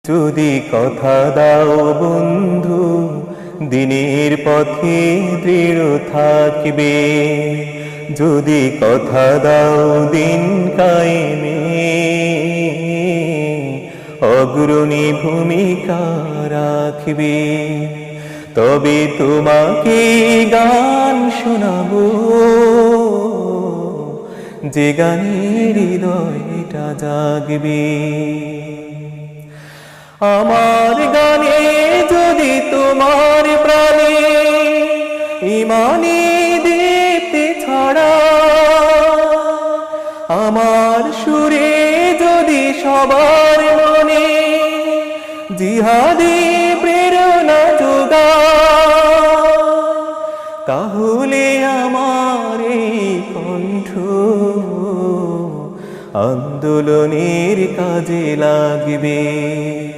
যদি কথা দাও বন্ধু দিনের পথে দৃঢ় থাকবে, যদি কথা দাও দিন কায়েমে অগ্রণী ভূমিকা রাখবে, তবে তোমাকে গান শোনাবো যে গানের হৃদয়টা জাগবে। আমার গানে যদি তোমার প্রাণে ইমানি দীপ্তি ছড়া, আমার সুরে যদি সবার মনে জিহাদি প্রেরণা যোগা, তাহলে আমার এই কণ্ঠ আন্দোলনের কাজে লাগবে।